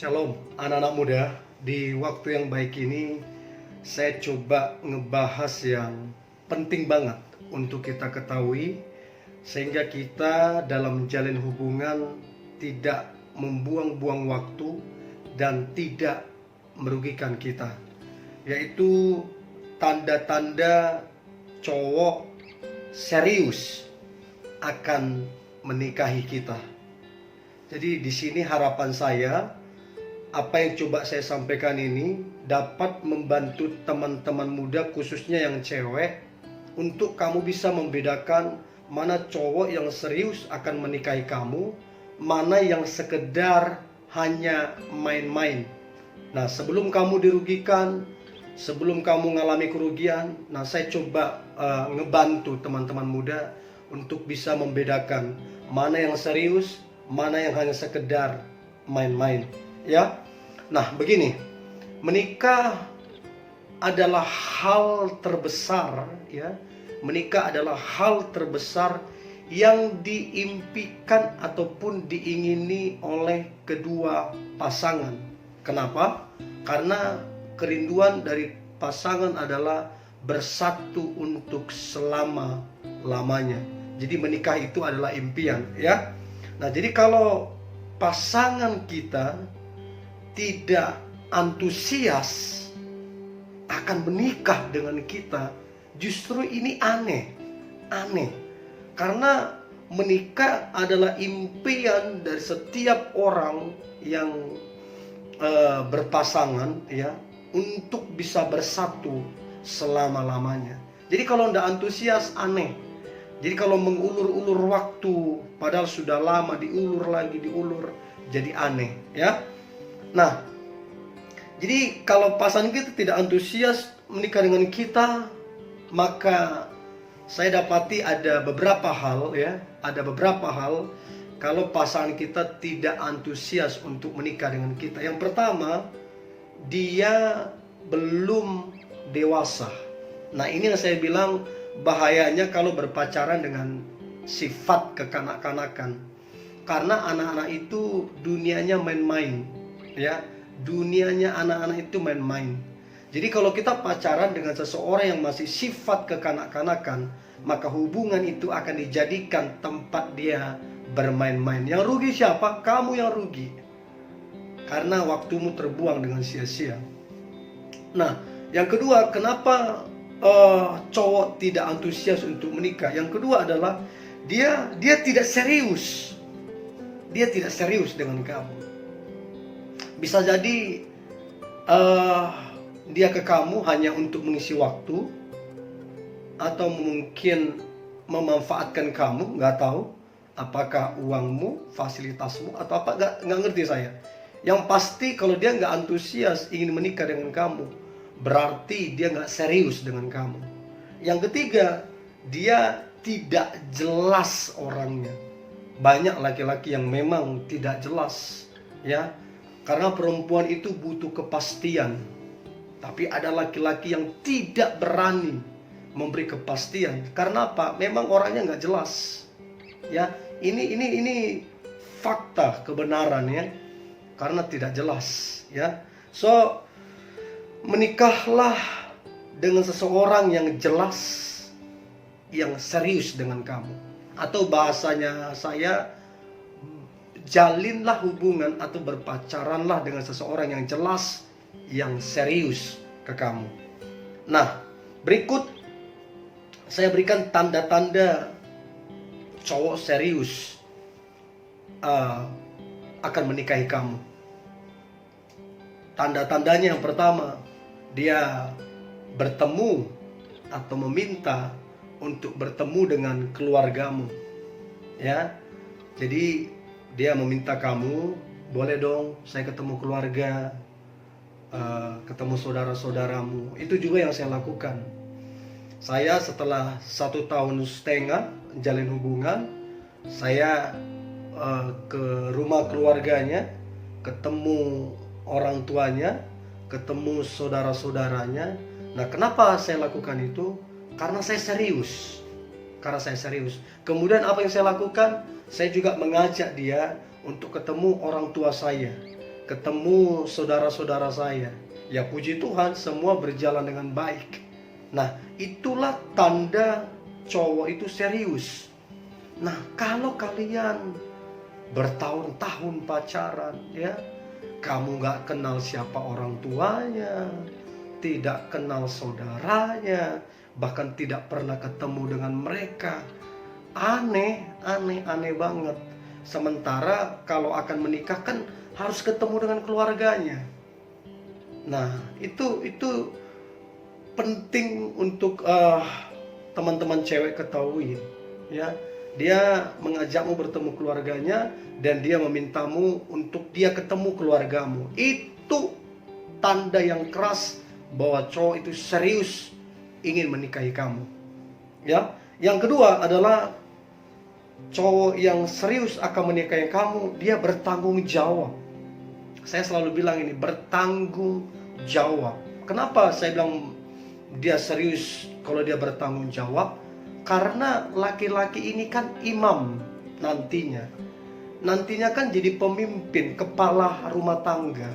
Shalom anak-anak muda. Di waktu yang baik ini saya coba ngebahas yang penting banget untuk kita ketahui, sehingga kita dalam menjalin hubungan tidak membuang-buang waktu dan tidak merugikan kita, yaitu tanda-tanda cowok serius akan menikahi kita. Jadi di sini harapan saya, apa yang coba saya sampaikan ini dapat membantu teman-teman muda, khususnya yang cewek, untuk kamu bisa membedakan mana cowok yang serius akan menikahi kamu, mana yang sekedar hanya main-main. Nah, sebelum kamu dirugikan, sebelum kamu mengalami kerugian, nah saya coba ngebantu teman-teman muda untuk bisa membedakan mana yang serius, mana yang hanya sekedar main-main. Ya, nah begini, menikah adalah hal terbesar, ya. Menikah adalah hal terbesar yang diimpikan ataupun diingini oleh kedua pasangan. Kenapa? Karena kerinduan dari pasangan adalah bersatu untuk selama-lamanya. Jadi menikah itu adalah impian, ya. Nah, jadi kalau pasangan kita tidak antusias akan menikah dengan kita, justru ini aneh. Karena menikah adalah impian dari setiap orang yang berpasangan, ya, untuk bisa bersatu selama-lamanya. Jadi kalau tidak antusias, aneh. Jadi kalau mengulur-ulur waktu, padahal sudah lama, diulur lagi, jadi aneh, ya. Nah, jadi kalau pasangan kita tidak antusias menikah dengan kita, maka saya dapati ada beberapa hal, ya. Ada beberapa hal kalau pasangan kita tidak antusias untuk menikah dengan kita. Yang pertama, dia belum dewasa. Nah, ini yang saya bilang bahayanya kalau berpacaran dengan sifat kekanak-kanakan. Karena anak-anak itu dunianya main-main, ya. Dunianya anak-anak itu main-main. Jadi kalau kita pacaran dengan seseorang yang masih sifat kekanak-kanakan, maka hubungan itu akan dijadikan tempat dia bermain-main. Yang rugi siapa? Kamu yang rugi. Karena waktumu terbuang dengan sia-sia. Nah, yang kedua, kenapa cowok tidak antusias untuk menikah? Yang kedua adalah dia tidak serius. Dia tidak serius dengan kamu. Bisa jadi dia ke kamu hanya untuk mengisi waktu, atau mungkin memanfaatkan kamu, nggak tahu apakah uangmu, fasilitasmu, atau apa, nggak ngerti saya. Yang pasti kalau dia nggak antusias ingin menikah dengan kamu, berarti dia nggak serius dengan kamu. Yang ketiga, dia tidak jelas orangnya. Banyak laki-laki yang memang tidak jelas, ya. Karena perempuan itu butuh kepastian. Tapi ada laki-laki yang tidak berani memberi kepastian. Karena apa? Memang orangnya nggak jelas. Ya, ini fakta kebenaran, ya. Karena tidak jelas, ya. So, menikahlah dengan seseorang yang jelas, yang serius dengan kamu. Atau bahasanya saya, jalinlah hubungan atau berpacaranlah dengan seseorang yang jelas, yang serius ke kamu. Nah, berikut saya berikan tanda-tanda cowok serius akan menikahi kamu. Tanda-tandanya yang pertama, dia bertemu atau meminta untuk bertemu dengan keluargamu, ya. Jadi dia meminta kamu, boleh dong saya ketemu keluarga, ketemu saudara-saudaramu. Itu juga yang saya lakukan. Saya setelah 1,5 tahun jalin hubungan, saya ke rumah keluarganya, ketemu orang tuanya, ketemu saudara-saudaranya. Nah, kenapa saya lakukan itu? Karena saya serius. Kemudian apa yang saya lakukan? Saya juga mengajak dia untuk ketemu orang tua saya. ketemu saudara-saudara saya. Ya puji Tuhan, semua berjalan dengan baik. Nah, itulah tanda cowok itu serius. Nah, kalau kalian bertahun-tahun pacaran, ya, kamu gak kenal siapa orang tuanya, tidak kenal saudaranya, bahkan tidak pernah ketemu dengan mereka. Aneh banget. Sementara kalau akan menikah kan harus ketemu dengan keluarganya. Nah, itu penting untuk teman-teman cewek ketahui, ya. Dia mengajakmu bertemu keluarganya dan dia memintamu untuk dia ketemu keluargamu. Itu tanda yang keras bahwa cowok itu serius ingin menikahi kamu. Ya. Yang kedua adalah cowok yang serius akan menikahi kamu, dia bertanggung jawab. Saya selalu bilang ini, bertanggung jawab. Kenapa saya bilang dia serius kalau dia bertanggung jawab? Karena laki-laki ini kan imam nantinya. Nantinya kan jadi pemimpin, kepala rumah tangga.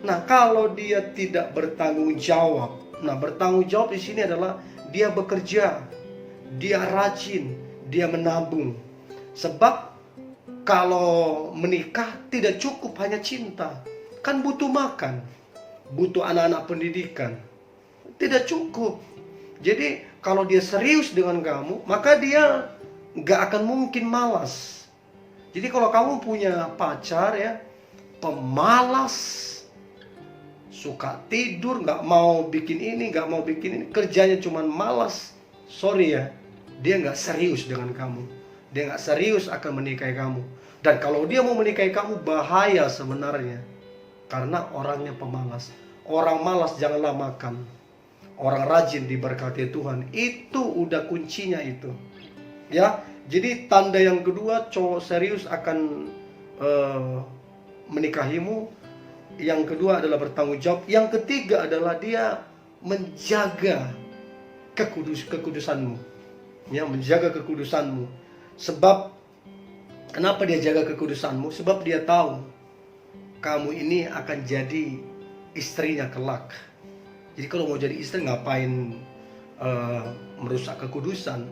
Nah, kalau dia tidak bertanggung jawab. Nah, bertanggung jawab di sini adalah dia bekerja, dia rajin, dia menabung. Sebab kalau menikah tidak cukup hanya cinta. Kan butuh makan, butuh anak-anak pendidikan. Tidak cukup. Jadi kalau dia serius dengan kamu, maka dia gak akan mungkin malas. Jadi kalau kamu punya pacar ya, pemalas, suka tidur, gak mau bikin ini, gak mau bikin ini, kerjanya cuman malas, sorry ya, dia gak serius dengan kamu. Dia gak serius akan menikahi kamu. Dan kalau dia mau menikahi kamu, bahaya sebenarnya. Karena orangnya pemalas. Orang malas janganlah makan. Orang rajin diberkati Tuhan. Itu udah kuncinya itu. Ya, jadi tanda yang kedua cowok serius akan menikahimu. Yang kedua adalah bertanggung jawab. Yang ketiga adalah dia menjaga kekudusanmu. Ya, menjaga kekudusanmu. Sebab kenapa dia jaga kekudusanmu? Sebab dia tahu kamu ini akan jadi istrinya kelak. Jadi kalau mau jadi istri ngapain merusak kekudusan?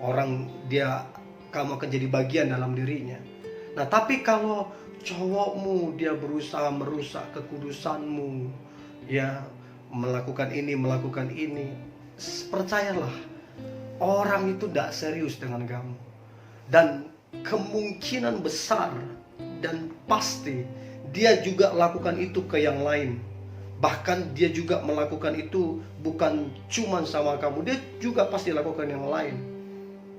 Kamu akan jadi bagian dalam dirinya. Nah, tapi kalau cowokmu dia berusaha merusak kekudusanmu, ya, melakukan ini, percayalah, orang itu tidak serius dengan kamu. Dan kemungkinan besar dan pasti dia juga lakukan itu ke yang lain. Bahkan dia juga melakukan itu bukan cuma sama kamu, dia juga pasti lakukan yang lain.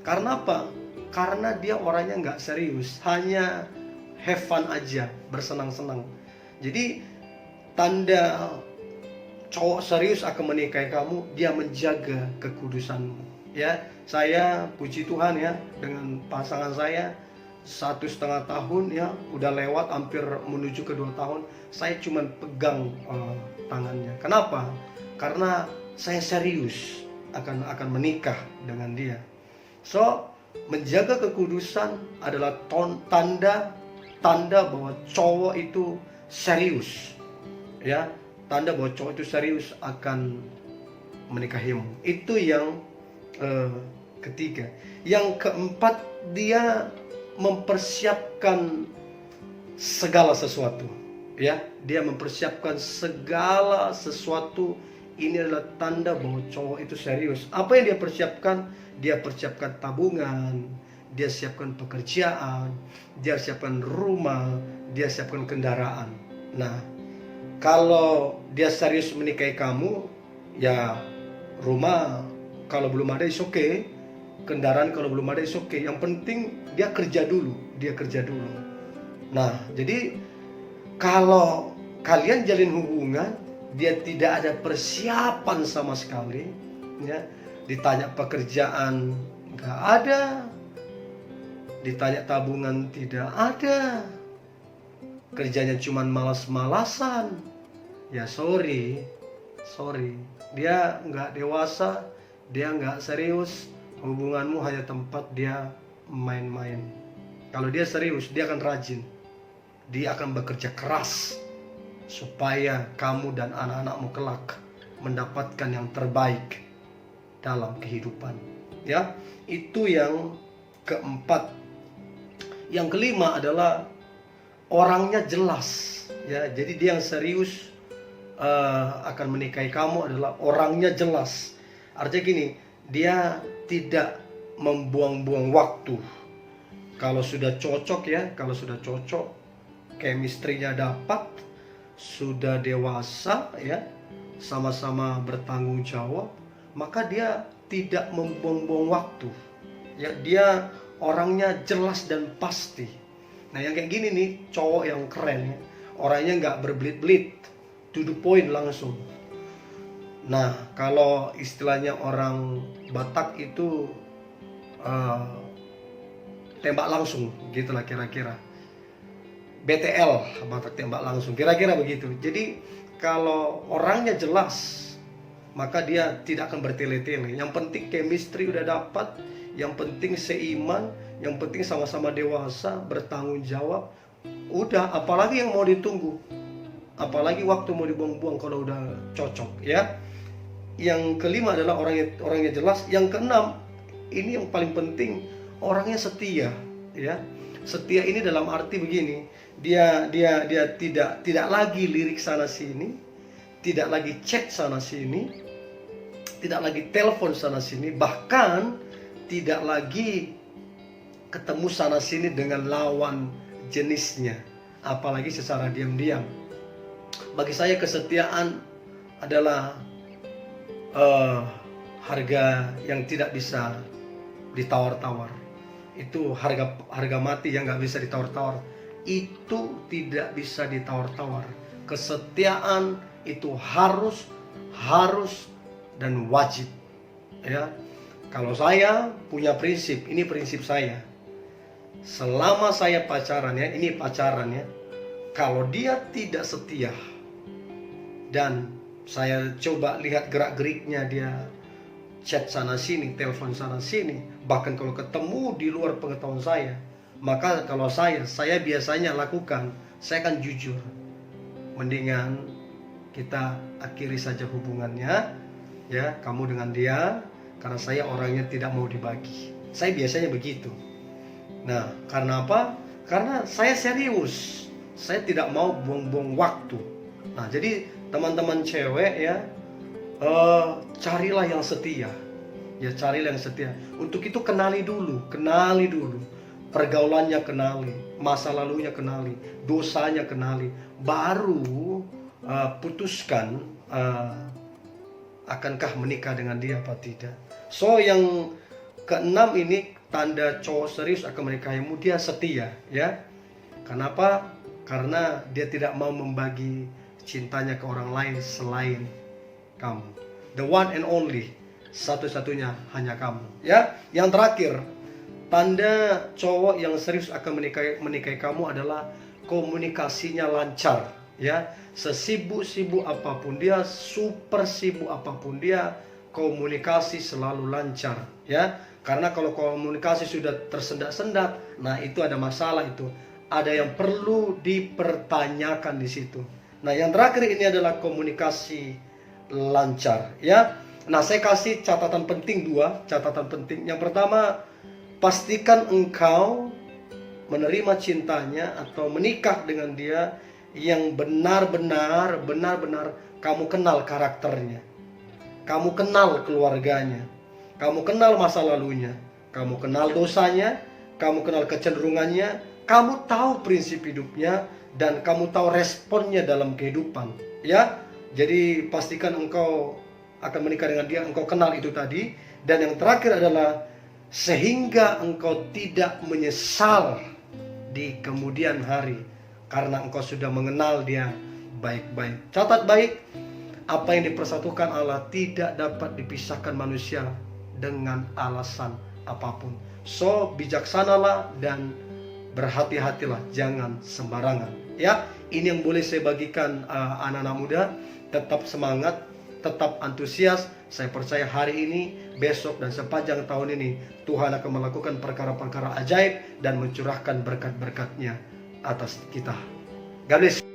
Karena apa? Karena dia orangnya nggak serius, hanya have fun aja, bersenang-senang. Jadi tanda cowok serius akan menikahi kamu, dia menjaga kekudusanmu. Ya, saya puji Tuhan ya, dengan pasangan saya 1,5 tahun ya, udah lewat hampir menuju ke 2 tahun, saya cuma pegang tangannya. Kenapa? Karena saya serius akan menikah dengan dia. So, menjaga kekudusan adalah tanda bahwa cowok itu serius. Ya, tanda bahwa cowok itu serius akan menikahimu. Itu yang ketiga. Yang keempat, dia mempersiapkan segala sesuatu. Ya, dia mempersiapkan segala sesuatu. Ini adalah tanda bahwa cowok itu serius. Apa yang dia persiapkan? Dia persiapkan tabungan, dia siapkan pekerjaan, dia siapkan rumah, dia siapkan kendaraan. Nah, kalau dia serius menikahi kamu, ya rumah kalau belum ada is okay, kendaraan kalau belum ada is okay. Yang penting dia kerja dulu. Nah, jadi kalau kalian jalin hubungan, dia tidak ada persiapan sama sekali, ya, ditanya pekerjaan nggak ada, ditanya tabungan tidak ada, kerjanya cuman malas-malasan, ya sorry, dia nggak dewasa, dia nggak serius, hubunganmu hanya tempat dia main-main. Kalau dia serius, dia akan rajin, dia akan bekerja keras, supaya kamu dan anak-anakmu kelak mendapatkan yang terbaik dalam kehidupan. Ya, itu yang keempat. Yang kelima adalah orangnya jelas. Ya, jadi dia yang serius akan menikahi kamu adalah orangnya jelas. Artinya gini, dia tidak membuang-buang waktu. Kalau sudah cocok ya, kalau sudah cocok, chemistry-nya dapat, sudah dewasa ya, sama-sama bertanggung jawab, maka dia tidak membuang-buang waktu. Ya, dia orangnya jelas dan pasti. Nah, yang kayak gini nih, cowok yang keren ya. Orangnya nggak berbelit-belit, to the point langsung. Nah, kalau istilahnya orang Batak itu tembak langsung, gitulah kira-kira. BTL, Batak tembak langsung, kira-kira begitu. Jadi kalau orangnya jelas, maka dia tidak akan bertele-tele. Yang penting chemistry udah dapat, yang penting seiman, yang penting sama-sama dewasa, bertanggung jawab. Udah, apalagi yang mau ditunggu? Apalagi waktu mau dibuang-buang kalau udah cocok ya. Yang kelima adalah orangnya jelas. Yang keenam, ini yang paling penting, orangnya setia ya. Setia ini dalam arti begini, dia tidak lagi lirik sana sini, tidak lagi chat sana sini, tidak lagi telepon sana sini, bahkan tidak lagi ketemu sana sini dengan lawan jenisnya, apalagi secara diam-diam. Bagi saya kesetiaan adalah harga yang tidak bisa ditawar-tawar. Itu harga mati yang nggak bisa ditawar-tawar. Itu tidak bisa ditawar-tawar. Kesetiaan itu harus dan wajib. Ya, kalau saya punya prinsip, ini prinsip saya. Selama saya pacaran ya, ini pacaran ya. Kalau dia tidak setia dan saya coba lihat gerak-geriknya, dia chat sana sini, telepon sana sini, bahkan kalau ketemu di luar pengetahuan saya, maka kalau saya biasanya lakukan, saya akan jujur. Mendingan kita akhiri saja hubungannya, ya, kamu dengan dia, karena saya orangnya tidak mau dibagi. Saya biasanya begitu. Nah, karena apa? Karena saya serius. Saya tidak mau buang-buang waktu. Nah, jadi teman-teman cewek ya, carilah yang setia. Ya, carilah yang setia. Untuk itu kenali dulu. Pergaulannya kenali, masa lalunya kenali, dosanya kenali. Baru putuskan akankah menikah dengan dia apa tidak. So, yang keenam ini tanda cowok serius akan menikahimu, dia setia ya. Kenapa? Karena dia tidak mau membagi cintanya ke orang lain selain kamu. The one and only, satu-satunya hanya kamu ya. Yang terakhir, tanda cowok yang serius akan menikahi kamu adalah komunikasinya lancar ya. Sesibuk-sibuk apapun dia, super sibuk apapun dia, komunikasi selalu lancar ya. Karena kalau komunikasi sudah tersendat-sendat, nah itu ada masalah itu. Ada yang perlu dipertanyakan di situ. Nah, yang terakhir ini adalah komunikasi lancar ya. Nah, saya kasih catatan penting dua, catatan penting. Yang pertama, pastikan engkau menerima cintanya atau menikah dengan dia yang benar-benar kamu kenal karakternya. Kamu kenal keluarganya. Kamu kenal masa lalunya. Kamu kenal dosanya, kamu kenal kecenderungannya, kamu tahu prinsip hidupnya, dan kamu tahu responnya dalam kehidupan ya. Jadi pastikan engkau akan menikah dengan dia, engkau kenal itu tadi. Dan yang terakhir adalah sehingga engkau tidak menyesal di kemudian hari, karena engkau sudah mengenal dia baik-baik. Catat baik, apa yang dipersatukan Allah tidak dapat dipisahkan manusia dengan alasan apapun. So, bijaksanalah dan berhati-hatilah, jangan sembarangan ya. Ini yang boleh saya bagikan anak-anak muda. Tetap semangat, tetap antusias. Saya percaya hari ini, besok, dan sepanjang tahun ini Tuhan akan melakukan perkara-perkara ajaib dan mencurahkan berkat-berkat-Nya atas kita. God bless.